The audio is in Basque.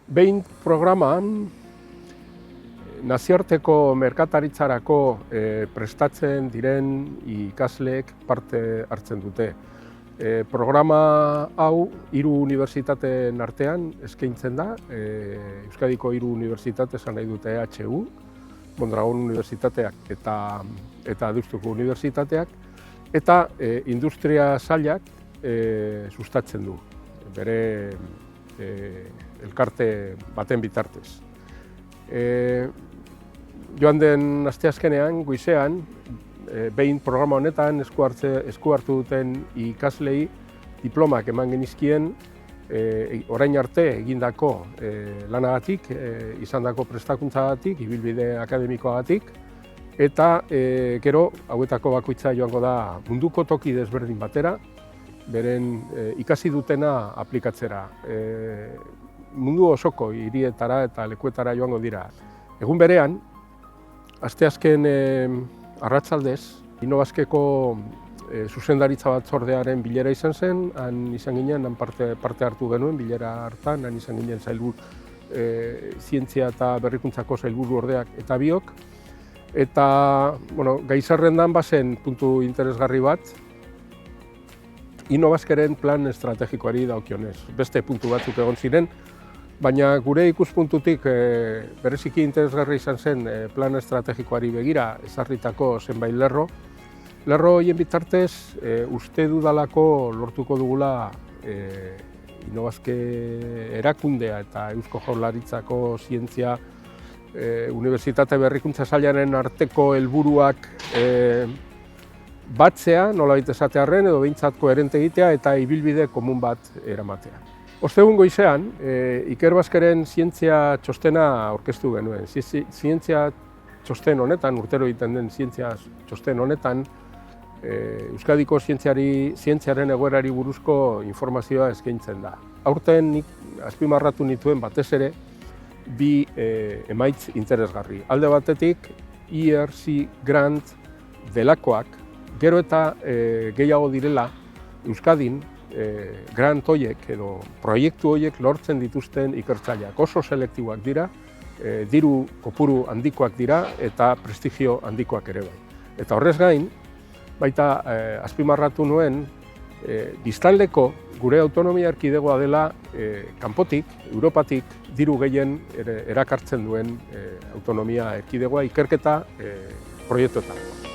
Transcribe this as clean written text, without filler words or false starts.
Behin programan nazioarteko merkataritzarako prestatzen diren ikasleek parte hartzen dute. Programa hau 3 unibertsitateen artean eskaintzen da. Euskadiko 3 unibertsitate esan nahi dute EHU, Mondragon Unibertsitateak eta Deustuko Unibertsitateak, eta industria sailak sustatzen du, bere elkarte baten bitartez. Joan den asteazkenean, goizean, behin programa honetan esku hartu duten ikaslei diplomak eman genizkien orain arte egindako lanagatik, izandako prestakuntzagatik, ibilbide akademikoagatik, eta gero hauetako bakoitza joango da munduko toki desberdin batera, beren ikasi dutena aplikatzera. Mundu osoko hirietara eta lekuetara joango dira. Egun berean, asteazken arratsaldez, Innobasqueko zuzendaritza batzordearen bilera izan zen, han izan ginen, han parte hartu genuen bilera hartan, han izan ginen zientzia eta berrikuntzako sailburu ordeak eta biok. Eta gai zerrendan bazen puntu interesgarri bat, Innobasqueren plan estrategikoari dagokionez. Beste puntu batzuk egon ziren, baina gure ikuspuntutik bereziki interesgarri izan zen plan estrategikoari begira ezarritako zenbait lerro. Lerro horien bitartez uste dudalako lortuko dugula Innobasque erakundea eta Eusko Jaurlaritzako zientzia Unibertsitate Berrikuntza Sailaren arteko helburuak batzea, nolabait esatearren, edo behintzat koherente egitea eta ibilbide komun bat eramatea. Ostegun goizean, Ikerbasqueren zientzia txostena aurkeztu genuen. Zientzia txosten honetan, urtero egiten den zientzia txosten honetan, Euskadiko zientziaren egoerari buruzko informazioa eskaintzen da. Aurten nik azpimarratu nituen batez ere, bi emaitz interesgarri. Alde batetik, ERC grant delakoak, gero eta gehiago direla Euskadin grant horiek edo proiektu horiek lortzen dituzten ikertzaileak. Oso selektiboak dira, diru kopuru handikoak dira eta prestigio handikoak ere bai. Eta horrez gain, baita azpimarratu nuen, biztanleko gure autonomia erkidegoa dela kanpotik, Europatik, diru gehien erakartzen duen autonomia erkidegoa ikerketa proiektuetan.